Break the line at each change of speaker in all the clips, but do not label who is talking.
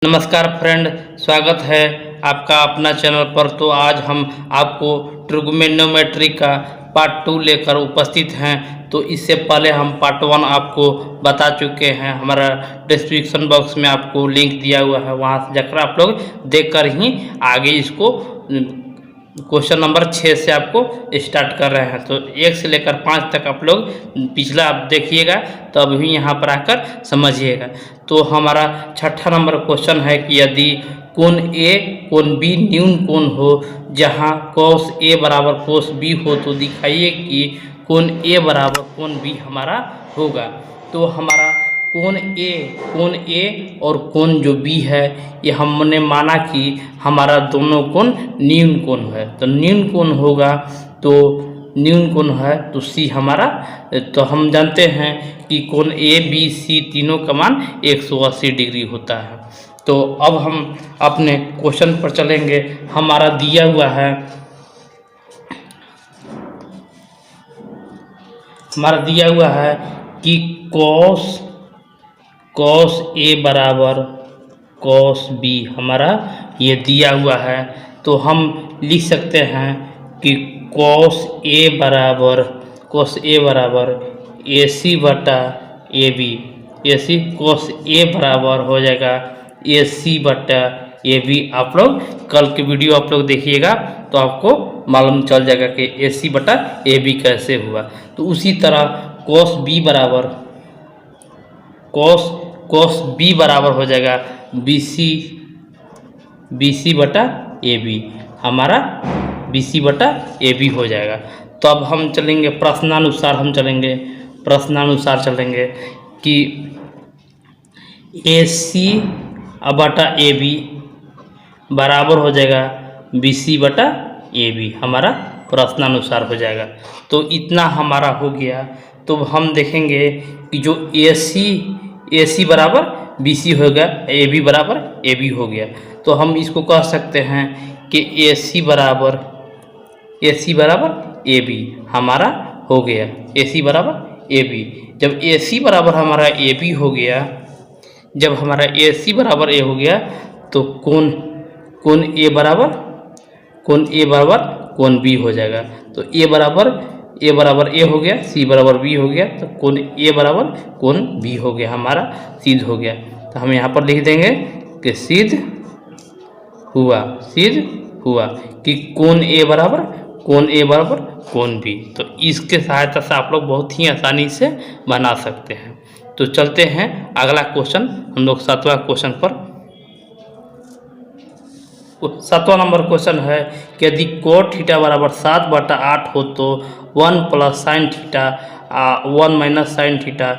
नमस्कार फ्रेंड, स्वागत है आपका अपना चैनल पर। तो आज हम आपको ट्रिग्नोमेट्री का पार्ट 2 लेकर उपस्थित हैं। तो इससे पहले हम पार्ट 1 आपको बता चुके हैं। हमारा डिस्क्रिप्शन बॉक्स में आपको लिंक दिया हुआ है, वहां से जाकर आप लोग देखकर ही आगे इसको क्वेश्चन नंबर 6 से आपको स्टार्ट कर रहे हैं। तो 1 से लेकर 5 तक आप लोग पिछला आप देखिएगा, तो अभी यहाँ पर आकर समझिएगा। तो हमारा 6ठा नंबर क्वेश्चन है कि यदि कोण ए कोण बी न्यून कोण हो जहाँ cos ए बराबर cos बी हो, तो दिखाइए कि कोण ए बराबर कोण बी हमारा होगा। तो हमारा कोण ए और कोण जो बी है, ये हमने माना कि हमारा दोनों कोण न्यून कोण है। तो न्यून कोण होगा, तो न्यून कोण है तो सी हमारा, तो हम जानते हैं कि कोण ए बी सी तीनों का मान 180 डिग्री होता है। तो अब हम अपने क्वेश्चन पर चलेंगे। हमारा दिया हुआ है, कि cos ए बराबर cos बी हमारा ये दिया हुआ है। तो हम लिख सकते हैं कि cos ए बराबर AC बटा AB, cos ए बराबर हो जाएगा AC बटा AB। आप लोग कल के वीडियो आप लोग देखिएगा तो आपको मालूम चल जाएगा कि AC बटा AB कैसे हुआ। तो उसी तरह cos B बराबर हो जाएगा BC बटा AB, हमारा BC बटा AB हो जाएगा। तो अब हम चलेंगे प्रश्नानुसार चलेंगे कि AC बटा AB बराबर हो जाएगा BC बटा AB, हमारा प्रश्नानुसार हो जाएगा। तो इतना हमारा हो गया। तो हम देखेंगे कि जो AC बराबर BC हो गया, AB बराबर AB हो गया। तो हम इसको कह सकते हैं कि AC बराबर AB हमारा हो गया, AC बराबर AB। जब AC बराबर हमारा AB हो गया, तो कोण A बराबर कोण B हो जाएगा। तो A बराबर A हो गया, C बराबर B हो गया, तो कोण A बराबर कोण B हो गया, हमारा सिद्ध हो गया। तो हम यहाँ पर लिख देंगे कि सिद्ध हुआ कि कोण A बराबर कोण B। तो इसके सहायता से आप लोग बहुत ही आसानी से बना सकते हैं। तो चलते हैं अगला क्वेश्चन, हम लोग 7वां क्वेश्चन पर। 7वां नंबर क्वेश्चन है कि यदि cot थीटा बराबर 7/8 हो तो 1 plus sine theta 1 minus sine theta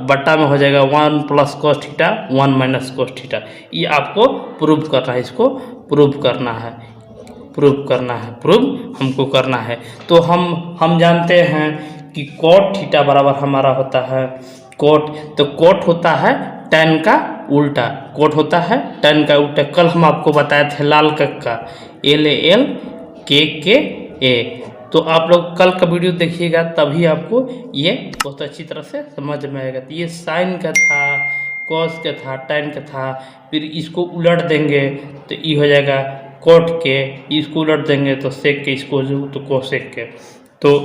बट्टा में हो जाएगा 1 plus cos theta 1 minus cos theta. ये आपको प्रूव करना है, इसको प्रूव हमको करना है। तो हम जानते हैं कि cot थीटा बराबर हमारा होता है cot होता है tan का उल्टा, कल हम आपको बताए थे लाल कक्का LAL KKA। तो आप लोग कल का वीडियो देखिएगा, तभी आपको ये बहुत अच्छी तरह से समझ में आएगा। तो ये साइन का था, कॉस का था, tan का था, फिर इसको उलट देंगे तो ये हो जाएगा cot के, इसको उलट देंगे तो sec के, इसको तो cosec के। तो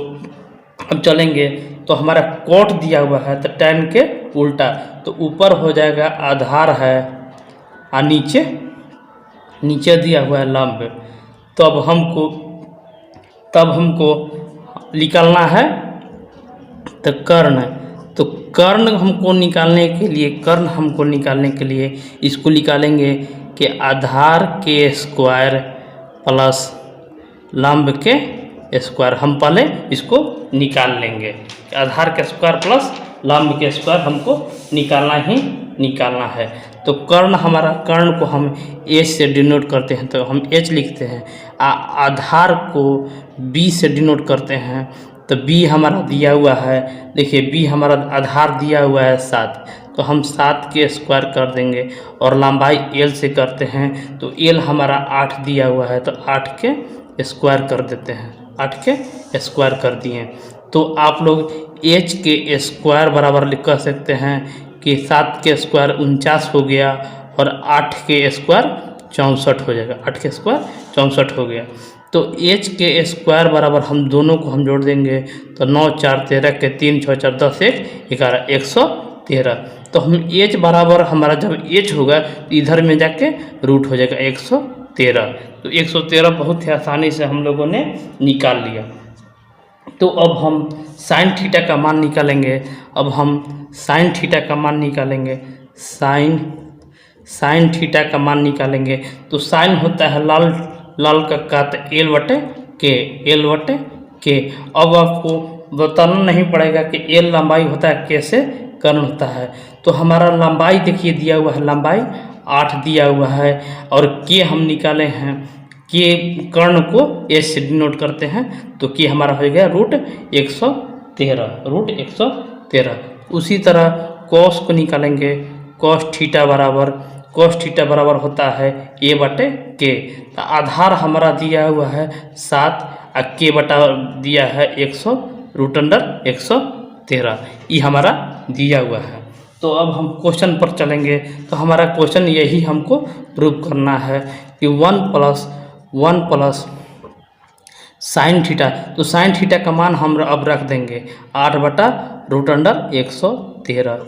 अब चलेंगे, तो हमारा cot दिया हुआ है तो tan के उल्टा, तो ऊपर हो जाएगा आधार है और नीचे दिया हुआ है लंब। तो अब हमको निकालना है तो कर्ण हमको निकालने के लिए इसको निकालेंगे कि आधार के स्क्वायर प्लस लंब के स्क्वायर। हम पहले इसको निकाल लेंगे, आधार के स्क्वायर प्लस लंब के स्क्वायर हमको निकालना है। तो कर्ण को हम H से डिनोट करते हैं, तो हम H लिखते हैं। आधार को B से डिनोट करते हैं, तो B हमारा दिया हुआ है, देखिए B हमारा आधार दिया हुआ है 7, तो हम 7 के स्क्वायर कर देंगे। और लंबाई L से करते हैं, तो L हमारा 8 दिया हुआ है, तो 8 के स्क्वायर कर देते हैं, 8 के स्क्वायर कर दिए। तो आप लोग H के स्क्वायर बराबर लिख कर सकते हैं कि 7 के स्क्वायर 49 हो गया और 8 के स्क्वायर 64 हो जाएगा। 8 के स्क्वायर 64 हो गया। तो h के स्क्वायर बराबर हम दोनों को हम जोड़ देंगे तो 9 4 13 के 3 6 4 10 1 11 113। तो हम h बराबर हमारा जब h होगा तो इधर में जाके रूट हो जाएगा 113। तो 113 बहुत ही आसानी से हम लोगों ने निकाल लिया। तो अब हम साइन थीटा का मान निकालेंगे। अब हम साइन थीटा का मान निकालेंगे। साइन थीटा का मान निकालेंगे तो साइन होता है लाल का तो L/K। अब आपको बताना नहीं पड़ेगा कि L लंबाई होता है, कैसे कर्ण होता है। तो हमारा लंबाई देखिए दिया हुआ है, लंबाई 8 दिया हुआ है और K हम निकाले हैं। K कर्ण को S से डिनोट करते हैं तो K हमारा हो गया √113। उसी तरह कॉस को निकालेंगे। कॉस थीटा बराबर होता है A/K। तो आधार हमारा दिया हुआ है 7 और K बटा दिया है 100√113। ये हमारा दिया हुआ है। तो अब हम क्वेश्चन पर चलेंगे। तो हमारा क्वेश्चन यही हमको प्रूव करना है कि 1 प्लस साइन थीटा। तो साइन थीटा का मान हम अब रख देंगे 8/√113।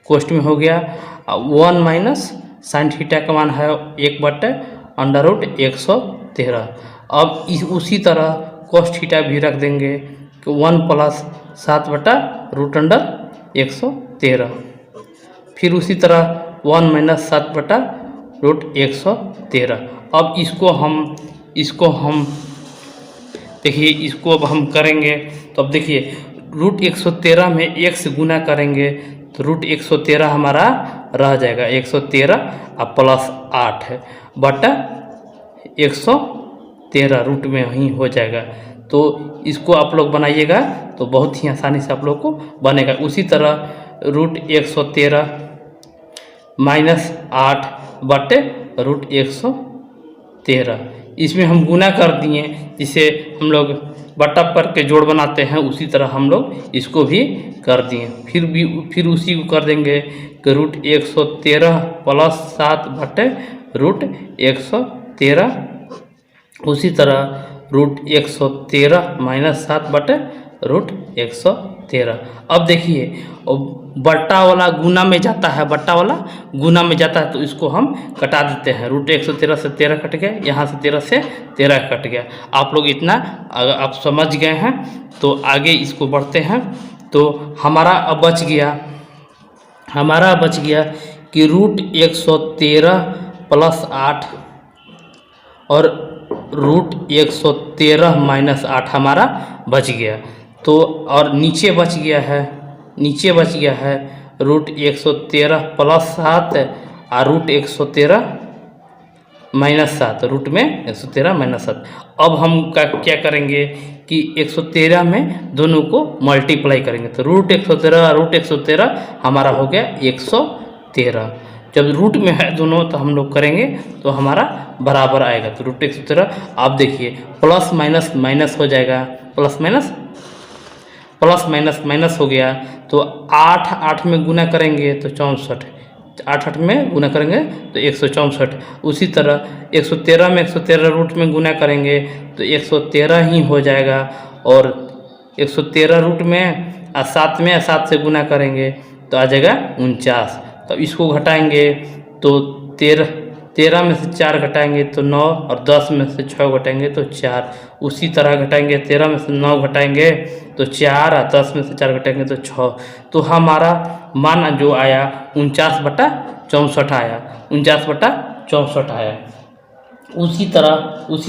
क्वेश्चन में हो गया 1 माइनस साइन थीटा का मान है 1/√113। अब उसी तरह कॉस थीटा भी रख देंगे कि 1 प्लस 7/√113। फिर उसी तरह 1 माइनस 7/√113। अब इसको हम देखिए, इसको अब हम करेंगे तो अब देखिए √113 में 1 से गुना करेंगे तो √113 हमारा रह जाएगा 113 और प्लस 8 बटा 113 रूट में ही हो जाएगा। तो इसको आप लोग बनाइएगा तो बहुत ही आसानी से आप लोग को बनेगा। उसी तरह √113 माइनस 8 बटे √113, इसमें हम गुना कर दिए जिसे हम लोग बटा पर के जोड़ बनाते हैं, उसी तरह हम लोग इसको भी कर दिए। फिर उसी को कर देंगे कि √113 प्लस 7 बटे √113। उसी तरह √113 माइनस 7 बटे √113। अब देखिए बट्टा वाला गुना में जाता है, तो इसको हम कटा देते हैं। √113 से 13 कट गया, यहाँ से 13 से 13 कट गया। आप लोग इतना अगर आप समझ गए हैं तो आगे इसको बढ़ते हैं। तो हमारा अब बच गया कि √113 प्लस 8 और √113 माइनस 8 हमारा बच गया। तो और नीचे बच गया है √113 प्लस 7 और √113 माइनस 7, रूट में 113 माइनस 7। अब हम क्या करेंगे कि 113 में दोनों को मल्टीप्लाई करेंगे तो √113 हमारा हो गया 113। जब रूट में है दोनों तो हम लोग करेंगे तो हमारा बराबर आएगा। तो √113 आप देखिए प्लस माइनस हो जाएगा, प्लस माइनस हो गया। तो 8 में गुना करेंगे तो 64, 8 में गुना करेंगे तो 164। उसी तरह 113 में 113 रूट में गुना करेंगे तो 113 ही हो जाएगा। और 113 रूट में 7 में 7 से गुना करेंगे तो आ जाएगा 49। तो इसको घटाएंगे तो 13 में से 4 घटाएंगे तो 9 और 10 में से 6 घटाएंगे तो 4। उसी तरह घटाएंगे 13 में से 9 घटाएंगे तो 4 और 10 में से 4 घटाएंगे तो 6। तो हमारा मान जो आया 49/64 आया, 49/64 आया। उसी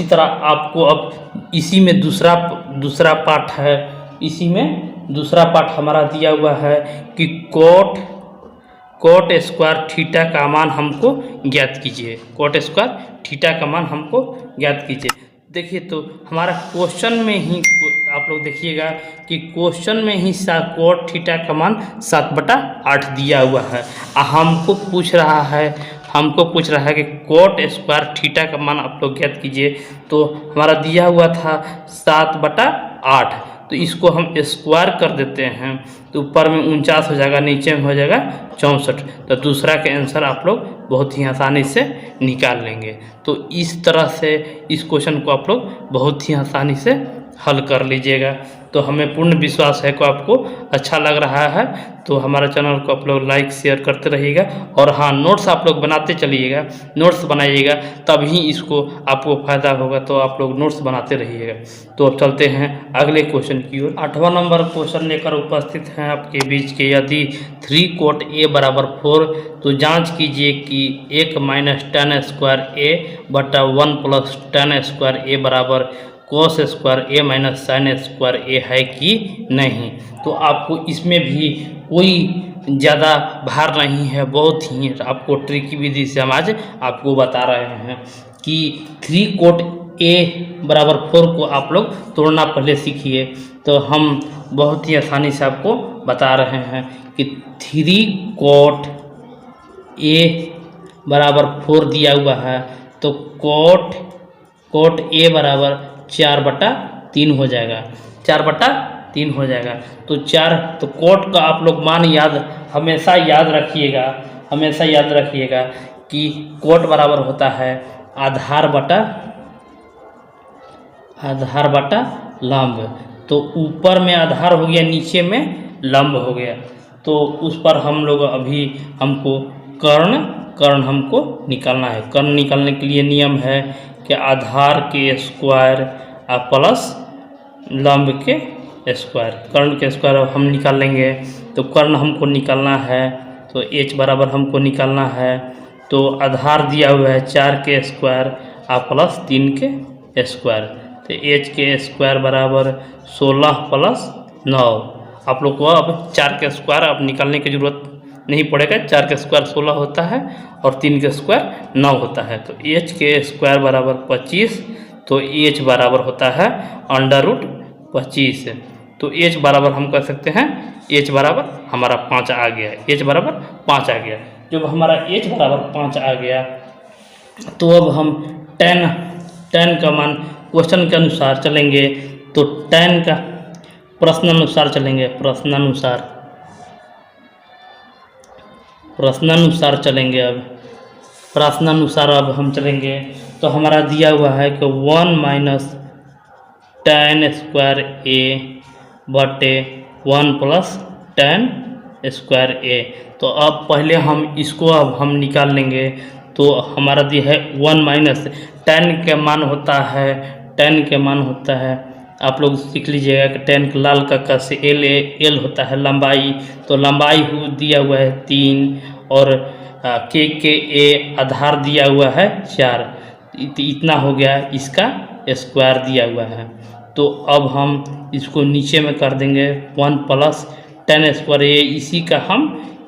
तरह आपको अब इसी में दूसरा पार्ट है। इसी में दूसरा पार्ट हमारा दिया हुआ है कि कोट स्क्वायर थीटा का मान हमको ज्ञात कीजिए। कोट स्क्वायर थीटा का मान हमको ज्ञात कीजिए। देखिए तो हमारा क्वेश्चन में ही आप लोग देखिएगा कि क्वेश्चन में ही कोट थीटा का मान 7/8 दिया हुआ है। हमको पूछ रहा है कि कोट स्क्वायर थीटा का मान आप लोग ज्ञात कीजिए। तो हमारा दिया हुआ था 7/8। तो इसको हम स्क्वायर कर देते हैं तो ऊपर में 49 हो जाएगा, नीचे में हो जाएगा 64। तो दूसरा के आंसर आप लोग बहुत ही आसानी से निकाल लेंगे। तो इस तरह से इस क्वेश्चन को आप लोग बहुत ही आसानी से हल कर लीजिएगा। तो हमें पूर्ण विश्वास है कि आपको अच्छा लग रहा है। तो हमारा चैनल को आप लोग लाइक शेयर करते रहिएगा। और हाँ, नोट्स आप लोग बनाते चलिएगा, नोट्स बनाइएगा, तभी इसको आपको फ़ायदा होगा। तो आप लोग नोट्स बनाते रहिएगा। तो अब चलते हैं अगले क्वेश्चन की ओर। 8वां नंबर क्वेश्चन लेकर उपस्थित हैं आपके बीच के। यदि 3 cot A बराबर 4 तो जांच कीजिए कि 1 माइनस tan स्क्वायर A बटा 1 प्लस tan स्क्वायर A बराबर cos square A minus sine square A है कि नहीं। तो आपको इसमें भी कोई ज़्यादा भार नहीं है, बहुत ही आपको ट्रिकी विधि से हम आज आपको बता रहे हैं कि 3 cot A बराबर 4 को आप लोग तोड़ना पहले सीखिए। तो हम बहुत ही आसानी से आपको बता रहे हैं कि 3 cot A बराबर 4 दिया हुआ है, तो cot A बराबर 4/3 हो जाएगा, 4/3 हो जाएगा। तो कोट का आप लोग मान हमेशा याद रखिएगा, हमेशा याद रखिएगा कि कोट बराबर होता है आधार बटा लंब। तो ऊपर में आधार हो गया, नीचे में लंब हो गया। तो उस पर हम लोग अभी हमको कर्ण हमको निकालना है। कर्ण निकालने के लिए नियम है कि आधार के स्क्वायर प्लस लंब के स्क्वायर। कर्ण के स्क्वायर हम निकाल लेंगे। तो कर्ण हमको निकालना है, तो h बराबर हमको निकालना है। तो आधार दिया हुआ है 4 के स्क्वायर प्लस 3 के स्क्वायर। तो h के स्क्वायर बराबर 16 प्लस 9। आप लोग को अब 4 के स्क्वायर अब निकालने की ज़रूरत नहीं पड़ेगा। 4 के स्क्वायर 16 होता है और 3 के स्क्वायर 9 होता है। तो h के स्क्वायर बराबर 25। तो h बराबर होता है √25। तो h बराबर हम कर सकते हैं, h बराबर हमारा 5 आ गया, h बराबर 5 आ गया। जब हमारा h बराबर 5 आ गया तो अब हम tan का मान क्वेश्चन के अनुसार चलेंगे। तो tan का प्रश्नानुसार चलेंगे, प्रश्नानुसार चलेंगे। अब प्रश्नानुसार अब हम चलेंगे। तो हमारा दिया हुआ है कि 1 माइनस tan स्क्वायर A बटे 1 प्लस tan स्क्वायर A। तो अब पहले हम इसको अब हम निकाल लेंगे। तो हमारा दिया है 1 माइनस tan के मान होता है, आप लोग सीख लीजिएगा कि tan के लाल का से L होता है लंबाई। तो लंबाई दिया हुआ है 3 और के A आधार दिया हुआ है 4। इतना हो गया, इसका स्क्वायर दिया हुआ है। तो अब हम इसको नीचे में कर देंगे 1 प्लस tan स्क्वायर A,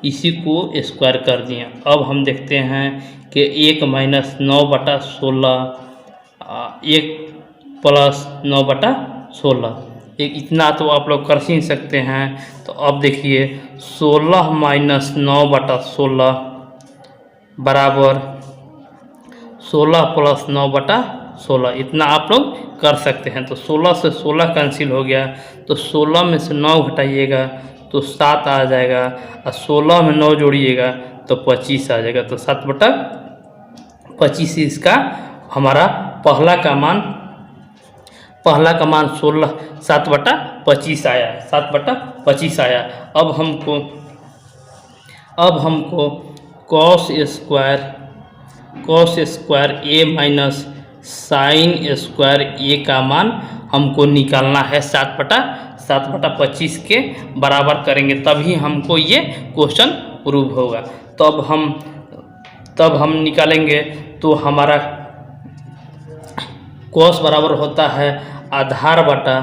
इसी को स्क्वायर कर दिए। अब हम देखते हैं कि 1 माइनस 9/16, 1 प्लस 9/16, इतना तो आप लोग कर ही सकते हैं। तो अब देखिए 16 माइनस 9/16 बराबर 16 प्लस 9/16, इतना आप लोग कर सकते हैं। तो 16 से 16 कैंसिल हो गया। तो 16 में से 9 घटाइएगा तो 7 आ जाएगा, और 16 में 9 जोड़िएगा तो 25 आ जाएगा। तो 7/25 इसका हमारा पहला का मान 7/25 आया, 7/25 आया। अब हमको cos square A minus sine square A का मान हमको निकालना है। 7/25 के बराबर करेंगे तभी हमको ये क्वेश्चन प्रूव होगा। तब हम निकालेंगे। तो हमारा cos बराबर होता है आधार बटा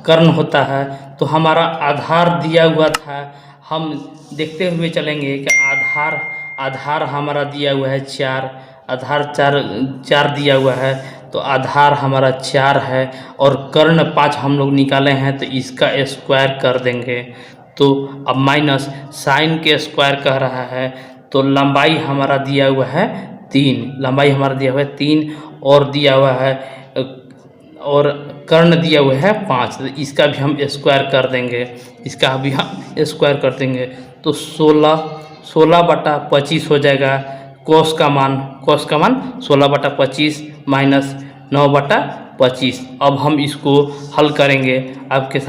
कर्ण होता है। तो हमारा आधार दिया हुआ था, हम देखते हुए चलेंगे कि आधार हमारा दिया हुआ है 4, आधार 4 दिया हुआ है। तो आधार हमारा 4 है और कर्ण 5 हम लोग निकाले हैं, तो इसका स्क्वायर कर देंगे। तो अब माइनस साइन के स्क्वायर कह रहा है। तो लंबाई हमारा दिया हुआ है 3, और दिया हुआ है और कर्ण दिया हुआ है 5, तो इसका भी हम स्क्वायर कर देंगे, इसका भी हम स्क्वायर कर देंगे। तो 16/25 हो जाएगा। कोस का मान 16/25 माइनस 9/25। अब हम इसको हल करेंगे, आपके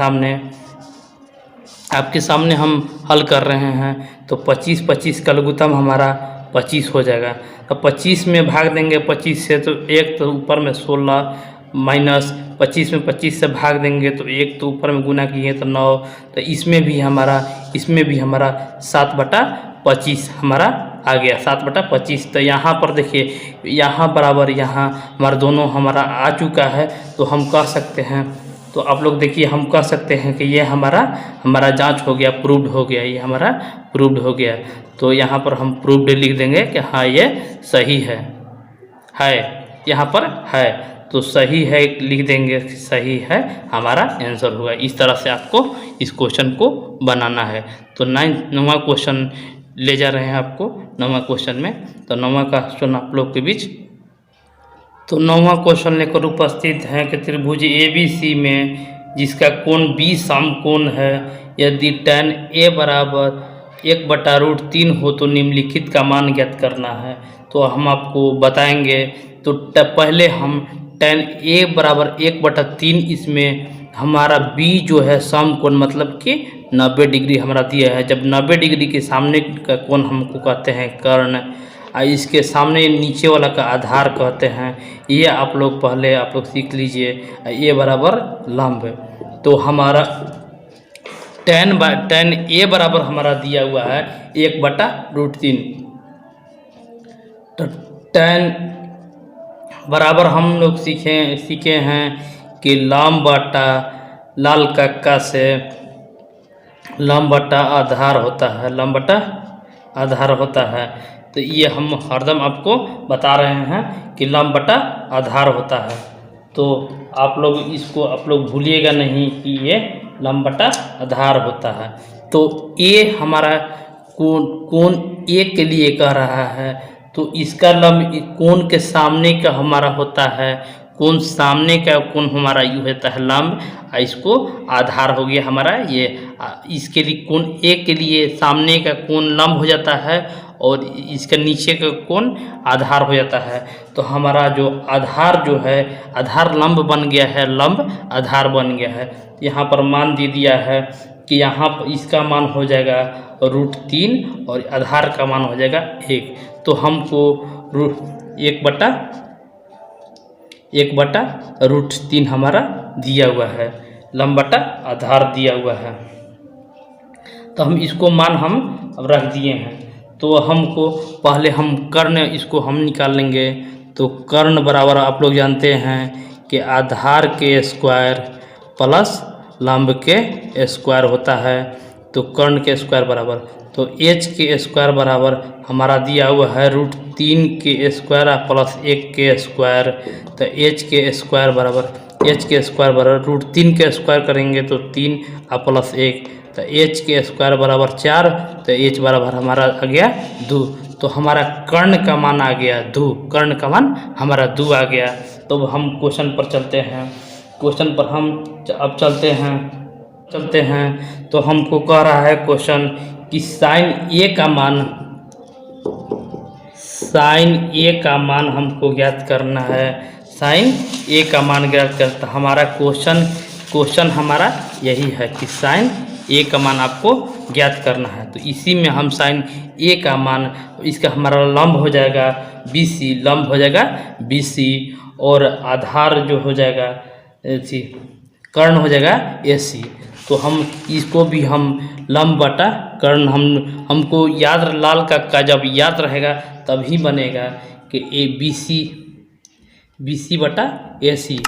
सामने हम हल कर रहे हैं। तो 25 का लघुत्तम हमारा 25 हो जाएगा। तो 25 में भाग देंगे 25 से, तो 1 तो ऊपर में 16 माइनस 25 में 25 से भाग देंगे तो 1 तो ऊपर में गुना किए तो 9। तो इसमें भी हमारा 7/25 हमारा आ गया, 7/25। तो यहाँ पर देखिए, यहाँ बराबर यहाँ हमारा दोनों हमारा आ चुका है। तो हम कह सकते हैं, तो आप लोग देखिए, हम कह सकते हैं कि ये हमारा जांच हो गया, प्रूव्ड हो गया, ये हमारा प्रूव्ड हो गया। तो यहाँ पर हम प्रूव्ड लिख देंगे कि हाँ ये सही है, यहाँ पर है तो सही है लिख देंगे, सही है हमारा आंसर होगा। इस तरह से आपको इस क्वेश्चन को बनाना है। तो 9वां क्वेश्चन ले जा रहे हैं आपको 9वां क्वेश्चन में। तो 9वां का क्वेश्चन आप लोग के बीच, तो 9वां क्वेश्चन लेकर उपस्थित हैं कि त्रिभुज ABC में जिसका कोण B समकोण है, यदि tan A बराबर 1/√3 हो तो निम्नलिखित का मान ज्ञात करना है। तो हम आपको बताएंगे। तो पहले हम tan A बराबर 1/3, इसमें हमारा B जो है समकोण मतलब कि 90 डिग्री हमारा दिया है। जब 90 डिग्री के सामने का कोण हमको कहते हैं कर्ण, इसके सामने नीचे वाला का आधार कहते हैं। ये आप लोग सीख लीजिए। ये बराबर लंब। तो हमारा tan A बराबर हमारा दिया हुआ है 1/√3। तो tan बराबर हम लोग सीखे हैं कि लंब बटा लाल कक्का से लंब बटा आधार होता है, लंब बटा आधार होता है। तो ये हम हरदम आपको बता रहे हैं कि लंब बटा आधार होता है। तो आप लोग भूलिएगा नहीं कि ये लंब बटा आधार होता है। तो ये हमारा कोण ए के लिए कह रहा है। तो इसका लंब कोण के सामने का हमारा होता है, कोण सामने का कोण हमारा यू होता है लंब, इसको आधार हो गया हमारा ये। इसके लिए कोण ए के लिए सामने का कोण लंब हो जाता है और इसका नीचे का कोण आधार हो जाता है। तो हमारा जो आधार जो है, आधार लंब बन गया है, लंब आधार बन गया है। यहाँ पर मान दे दिया है कि यहाँ पर इसका मान हो जाएगा √3 और आधार का मान हो जाएगा 1। तो हमको 1/√3 हमारा दिया हुआ है, लंब बटा आधार दिया हुआ है। तो हम इसको मान हम अब रख दिए हैं। तो हमको पहले हम कर्ण इसको हम निकाल लेंगे। तो कर्ण बराबर आप लोग जानते हैं कि आधार के स्क्वायर प्लस लंब के स्क्वायर होता है। तो कर्ण के स्क्वायर बराबर, तो h के स्क्वायर बराबर हमारा दिया हुआ है √3 के स्क्वायर प्लस 1 के स्क्वायर। तो h के स्क्वायर बराबर √3 के स्क्वायर करेंगे तो 3 प्लस 1, तो h के स्क्वायर बराबर 4। तो h बराबर हमारा आ गया 2। तो हमारा कर्ण का मान आ गया 2, कर्ण का मान हमारा 2 आ गया। तो हम क्वेश्चन पर चलते हैं। क्वेश्चन पर हम अब चलते हैं। तो हमको कह रहा है क्वेश्चन कि साइन ए का मान हमको ज्ञात करना है। साइन ए का मान ज्ञात करता, हमारा क्वेश्चन हमारा यही है कि साइन ए का मान आपको ज्ञात करना है। तो इसी में हम साइन ए का मान, इसका हमारा लंब हो जाएगा BC, लंब हो जाएगा BC और आधार जो हो जाएगा कर्ण हो जाएगा AC। तो हम इसको भी हम लंब बटा कर्ण हमको याद, लाल का जब याद रहेगा तभी बनेगा कि BC बटा AC।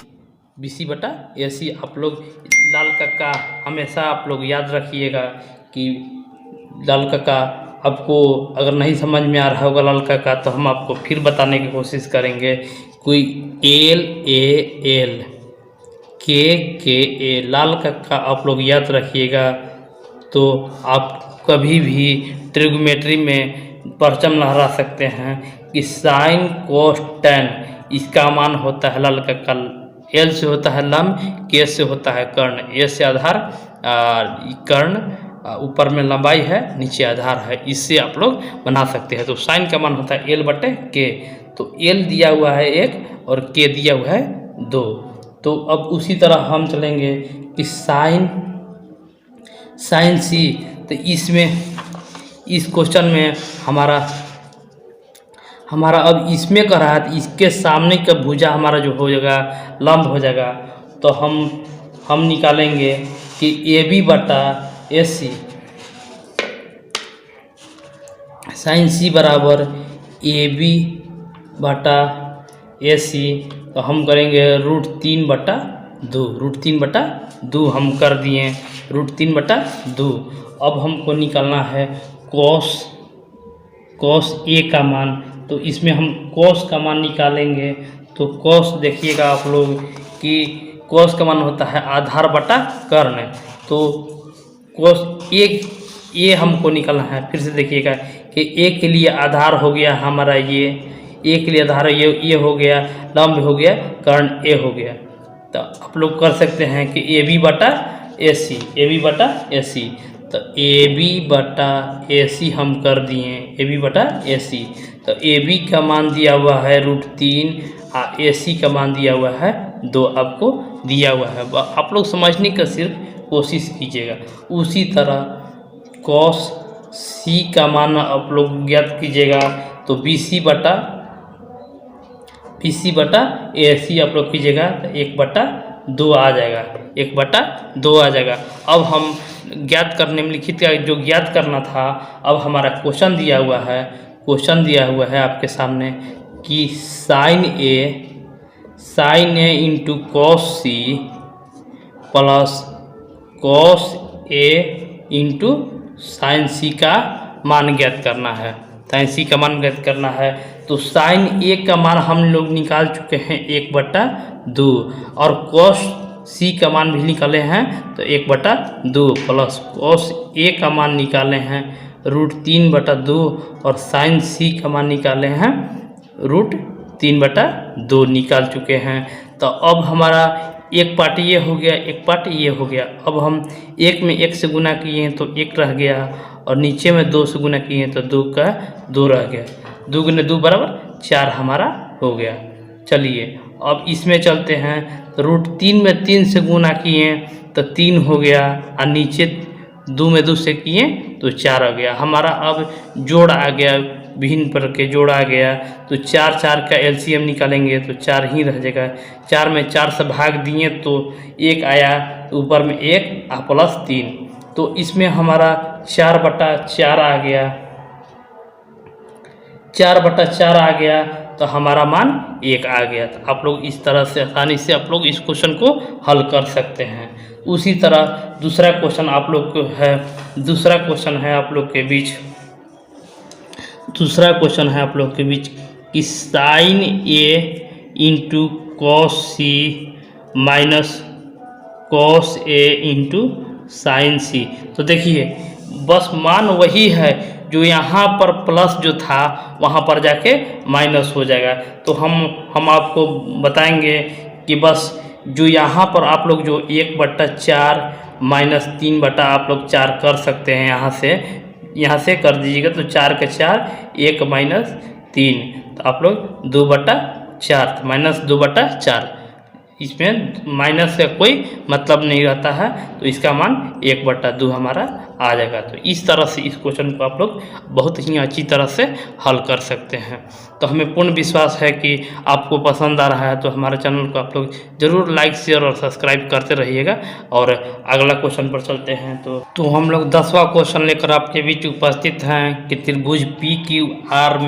आप लोग लाल का हमेशा आप लोग याद रखिएगा कि लाल का आपको अगर नहीं समझ में आ रहा होगा लाल का, तो हम आपको फिर बताने की कोशिश करेंगे। कोई LAL KA लाल का आप लोग याद रखिएगा। तो आप कभी भी ट्रिग्नोमेट्री में परचम लहरा सकते हैं कि साइन कोस टैन, इसका मान होता है लाल का एल से होता है लंब, के से होता है कर्ण, ए से आधार, कर्ण, ऊपर में लंबाई है, नीचे आधार है। इससे आप लोग बना सकते हैं। तो साइन का मान होता है एल बटे के। तो एल दिया हुआ है 1 और के दिया हुआ है 2। तो अब उसी तरह हम चलेंगे कि साइन सी। तो इसमें इस क्वेश्चन में हमारा अब इसमें कर रहा है, तो इसके सामने का भुजा हमारा जो हो जाएगा लंब हो जाएगा। तो हम निकालेंगे कि ए बी बटा ए सी, साइन सी बराबर ए बी बटा ए सी। तो हम करेंगे √3/2, √3/2 हम कर दिए, √3/2। अब हमको निकालना है कॉस ए का मान। तो इसमें हम कॉस का मान निकालेंगे। तो कॉस देखिएगा आप लोग कि कॉस का मान होता है आधार बटा कर्ण। तो कॉस ए हमको निकालना है। फिर से देखिएगा कि ए के लिए आधार हो गया हमारा ये, ए के लिए आधार ये हो गया, लंब हो गया, कर्ण ए हो गया। तो आप लोग कर सकते हैं कि ए बी बटा ए सी, ए बी बटा ए सी। तो ए बी बटा ए सी हम कर दिए, ए बी बटा ए सी। तो ए बी का मान दिया हुआ है √3 और ए सी का मान दिया हुआ है 2, आपको दिया हुआ है। आप लोग समझने का सिर्फ कोशिश कीजिएगा। उसी तरह कॉस सी का मान आप लोग ज्ञात कीजिएगा। तो बी सी बटा ए सी आप लोग कीजिएगा तो 1/2 आ जाएगा, 1/2 आ जाएगा। अब हम ज्ञात करने में लिखित का जो ज्ञात करना था, अब हमारा क्वेश्चन दिया हुआ है आपके सामने कि sine A into cos C plus cos A into sine C का मान ज्ञात करना है, साइन सी का मान ज्ञात करना है। तो साइन ए का मान हम लोग निकाल चुके हैं 1/2 और कॉस सी का मान भी निकाले हैं तो 1/2 प्लस कॉस ए का मान निकाले हैं √3/2 और साइन सी का मान निकाले हैं √3/2 निकाल चुके हैं। तो अब हमारा एक पार्ट ये हो गया, एक पार्ट ये हो गया। अब हम 1 में 1 से गुना किए हैं तो 1 रह गया और नीचे में 2 से गुना किए हैं तो 2 का 2 रह गया। 2 × 2 = 4 हमारा हो गया। चलिए अब इसमें चलते हैं। तो √3 में 3 से गुना किए तो 3 हो गया और नीचे 2 में 2 से किए तो 4 आ गया। हमारा अब जोड़ आ गया, भिन्न पर के जोड़ आ गया। तो 4 का एलसीएम निकालेंगे तो 4 ही रह जाएगा। 4 में 4 से भाग दिए तो 1 आया, ऊपर में 1 और प्लस 3। तो इसमें हमारा 4/4 आ गया, 4/4 आ गया। तो हमारा मान 1 आ गया। तो आप लोग इस तरह से आसानी से आप लोग इस क्वेश्चन को हल कर सकते हैं। उसी तरह दूसरा क्वेश्चन आप लोग को है, दूसरा क्वेश्चन है आप लोग के बीच कि sine A into cos C minus cos A into sine सी। तो देखिए बस मान वही है जो यहाँ पर प्लस जो था वहाँ पर जाके माइनस हो जाएगा। तो हम आपको बताएंगे कि बस जो यहाँ पर आप लोग जो 1/4 माइनस 3 आप लोग 4 कर सकते हैं, यहाँ से कर दीजिएगा। तो 4 के 4 1 माइनस 3, तो आप लोग 2/4 माइनस 2/4, इसमें माइनस का कोई मतलब नहीं रहता है। तो इसका मान 1/2 हमारा आ जाएगा। तो इस तरह से इस क्वेश्चन को आप लोग बहुत ही अच्छी तरह से हल कर सकते हैं। तो हमें पूर्ण विश्वास है कि आपको पसंद आ रहा है। तो हमारे चैनल को आप लोग ज़रूर लाइक, शेयर और सब्सक्राइब करते रहिएगा। और अगला क्वेश्चन पर चलते हैं। तो हम लोग 10वां क्वेश्चन लेकर आपके बीच उपस्थित हैं कि त्रिभुज PQR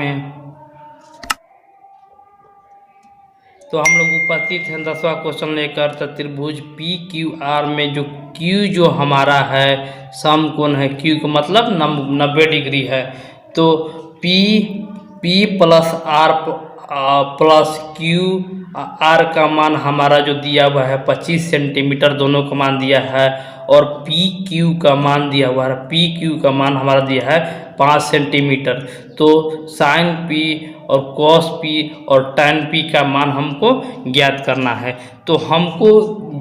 में तो हम लोग उपस्थित हैं 10वां क्वेश्चन लेकर। तो त्रिभुज PQR में जो Q जो हमारा है समकोण है, Q का मतलब 90 डिग्री है। तो P + प्लस क्यू आर का मान हमारा जो दिया हुआ है 25 सेंटीमीटर दोनों का मान दिया है, और पी क्यू का मान दिया हुआ है, पी क्यू का मान हमारा दिया है 5 सेंटीमीटर। तो साइन पी और कॉस पी और टैन पी का मान हमको ज्ञात करना है। तो हमको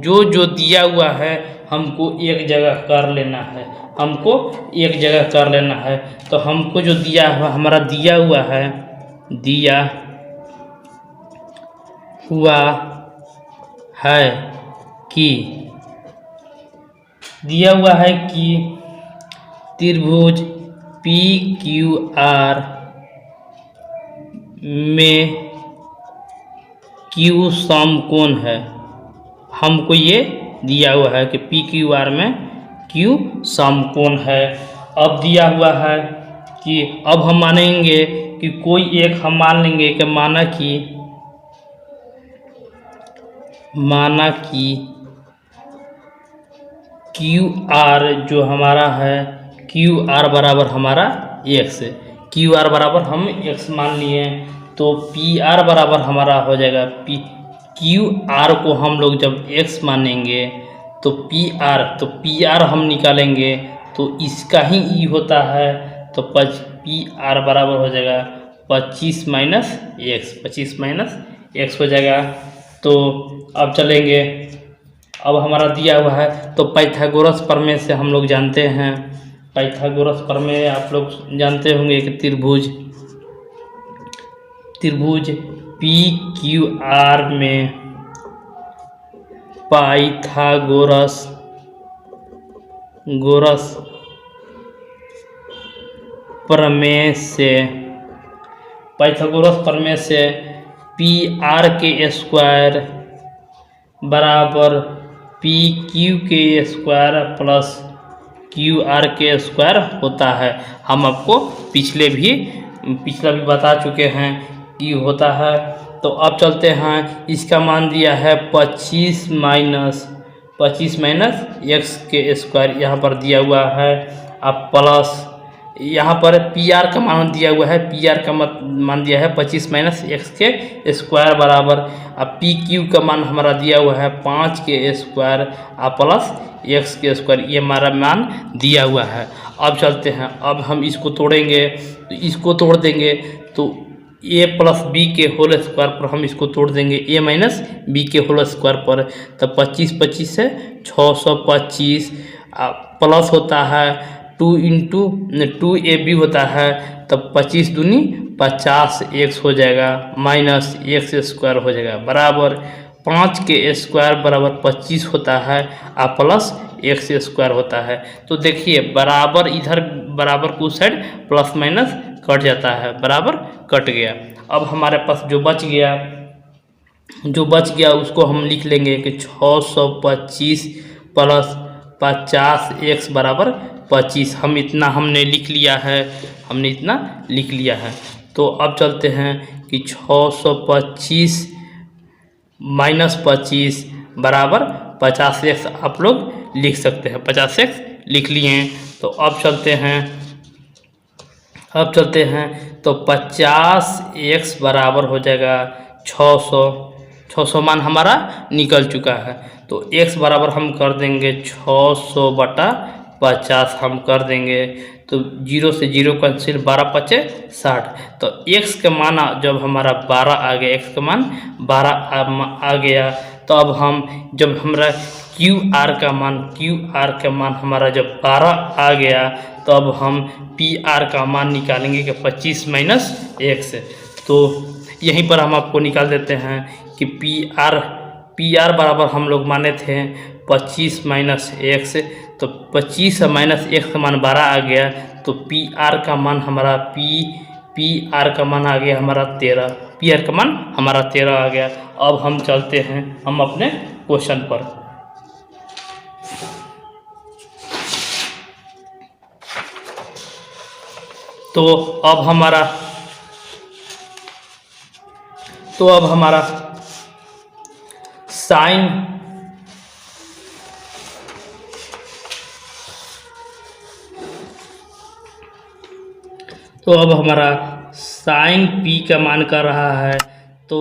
जो जो दिया हुआ है हमको एक जगह कर लेना है, हमको एक जगह कर लेना है। तो हमको जो दिया हुआ हमारा दिया हुआ है कि त्रिभुज पी क्यू आर में क्यू समकोण है। हमको ये दिया हुआ है कि पी क्यू आर में क्यू समकोण है। अब दिया हुआ है कि अब हम मानेंगे कि कोई एक हम मान लेंगे कि माना कि क्यू आर जो हमारा है, क्यू आर बराबर हमारा एक्स, क्यू आर बराबर हम एक्स मान लिए। तो पी आर बराबर हमारा हो जाएगा क्यू आर को हम लोग जब एक्स मानेंगे तो पी आर हम निकालेंगे तो इसका ही ई होता है। तो पी आर बराबर हो जाएगा 25 माइनस एक्स हो जाएगा। तो अब चलेंगे, अब हमारा दिया हुआ है तो पाइथागोरस प्रमेय से हम लोग जानते हैं, पाइथागोरस प्रमेय आप लोग जानते होंगे कि त्रिभुज पी क्यू आर में पाइथागोरस प्रमेय से पी आर के स्क्वायर बराबर पी क्यू के स्क्वायर प्लस क्यू आर के स्क्वायर होता है। हम आपको पिछला भी बता चुके हैं कि होता है। तो अब चलते हैं, इसका मान दिया है 25 माइनस एक्स के स्क्वायर यहाँ पर दिया हुआ है। अब प्लस यहाँ पर पी आर का मान दिया हुआ है, पी आर का मान दिया है 25 माइनस एक्स के स्क्वायर बराबर, अब पी क्यू का मान हमारा दिया हुआ है 5 के स्क्वायर प्लस एक्स के स्क्वायर, ये हमारा मान दिया हुआ है। अब चलते हैं, अब हम इसको तोड़ेंगे, तो इसको तोड़ देंगे तो ए प्लस बी के होल स्क्वायर पर हम इसको तोड़ देंगे ए माइनस बी के होल स्क्वायर पर। तब 25 से 625 प्लस होता है 2 इंटू 2ab होता है, तब 25 दूनी 50 एक्स हो जाएगा माइनस एक्स स्क्वायर हो जाएगा बराबर 5 के स्क्वायर बराबर 25 होता है प्लस एक्स स्क्वायर होता है। तो देखिए बराबर, इधर बराबर को साइड प्लस माइनस कट जाता है, बराबर कट गया। अब हमारे पास जो बच गया उसको हम लिख लेंगे कि 625 प्लस 50 एक्स बराबर 25। हमने लिख लिया है। तो अब चलते हैं कि 625 माइनस 25 बराबर 50 एक्स आप लोग लिख सकते हैं, 50 एक्स लिख लिए हैं। तो अब चलते हैं तो 50 एक्स बराबर हो जाएगा 600 मान हमारा निकल चुका है। तो x बराबर हम कर देंगे 600 बटा 50 हम कर देंगे। तो 0 से 0 कैंसिल, 12 पचे 60। तो x का मान जब हमारा 12 आ गया, x का मान 12 आ गया, तो अब हम जब हमारा क्यू आर का मान हमारा जब 12 आ गया, तो अब हम पी आर का मान निकालेंगे कि 25 माइनस एक्स। तो यहीं पर हम आपको निकाल देते हैं कि पी आर बराबर हम लोग माने थे 25 माइनस एक्स। तो 25 माइनस एक्स का मान 12 आ गया, तो पी आर का मान हमारा पी आर का मान आ गया हमारा 13, पी आर का मान हमारा 13 आ गया। अब हम चलते हैं हम अपने क्वेश्चन पर। तो अब हमारा साइन पी का मान कर रहा है तो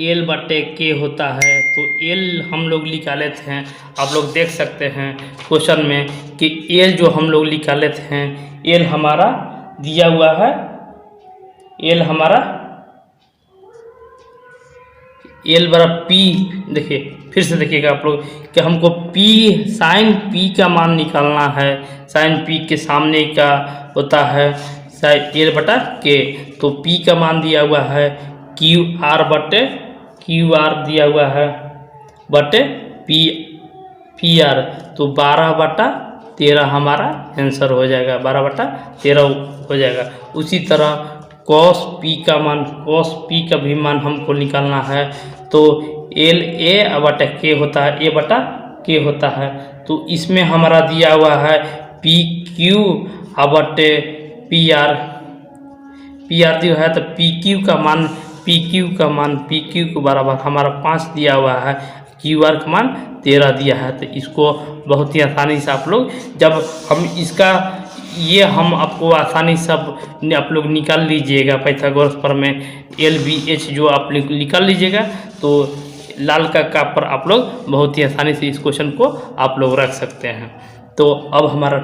एल बटे के होता है। तो एल हम लोग निकाले थे, आप लोग देख सकते हैं क्वेश्चन में कि एल जो हम लोग निकाले थे, एल हमारा दिया हुआ है, एल हमारा एल बराबर पी। देखिए फिर से देखिएगा आप लोग कि हमको पी साइन पी का मान निकालना है। साइन पी के सामने का होता है साइन एल बटा के। तो पी का मान दिया हुआ है क्यू आर बटे क्यू आर दिया हुआ है बटे पी आर। तो 12/13 हमारा आंसर हो जाएगा, 12/13 हो जाएगा। उसी तरह कॉस पी का मान, कॉस पी का भी मान हमको निकालना है। तो एल ए बटा के होता है, ए बटा के होता है। तो इसमें हमारा दिया हुआ है पी क्यू बटे पी आर दिया है। तो पी क्यू का मान पी क्यू के बराबर हमारा 5 दिया हुआ है, क्यू आर का मान 13 दिया है। तो इसको बहुत ही आसानी से आप लोग जब हम इसका ये हम आपको आसानी से आप लोग निकाल लीजिएगा पाइथागोरस प्रमेय एल बी एच जो आप निकाल लीजिएगा। तो लाल का पर आप लोग बहुत ही आसानी से इस क्वेश्चन को आप लोग रख सकते हैं। तो अब हमारा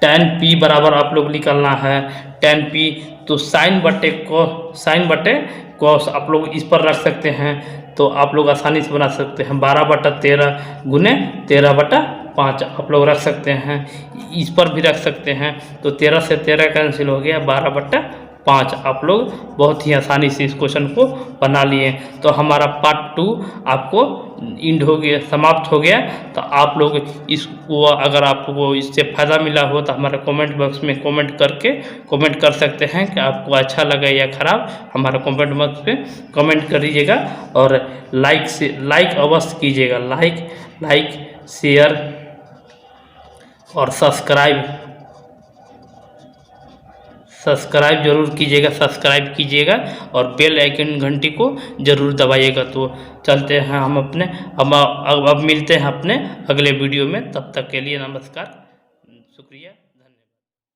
tan पी बराबर आप लोग निकालना है tan पी। तो साइन बटे कॉस आप लोग इस पर रख सकते हैं। तो आप लोग आसानी से बना सकते हैं 12/13 गुने 13/5 आप लोग रख सकते हैं, इस पर भी रख सकते हैं। तो 13 से 13 कैंसिल हो गया, 12/5 आप लोग बहुत ही आसानी से इस क्वेश्चन को बना लिए। तो हमारा पार्ट 2 आपको इंड हो गया, समाप्त हो गया। तो आप लोग इसको अगर आपको इससे फ़ायदा मिला हो तो हमारे कमेंट बॉक्स में कमेंट करके कमेंट कर सकते हैं कि आपको अच्छा लगा या ख़राब। हमारा कमेंट बॉक्स में कमेंट कर दीजिएगा और लाइक अवश्य कीजिएगा, लाइक शेयर और सब्सक्राइब जरूर कीजिएगा, सब्सक्राइब कीजिएगा और बेल आइकन घंटी को ज़रूर दबाइएगा। तो चलते हैं हम अपने अब मिलते हैं अपने अगले वीडियो में। तब तक के लिए नमस्कार, शुक्रिया, धन्यवाद।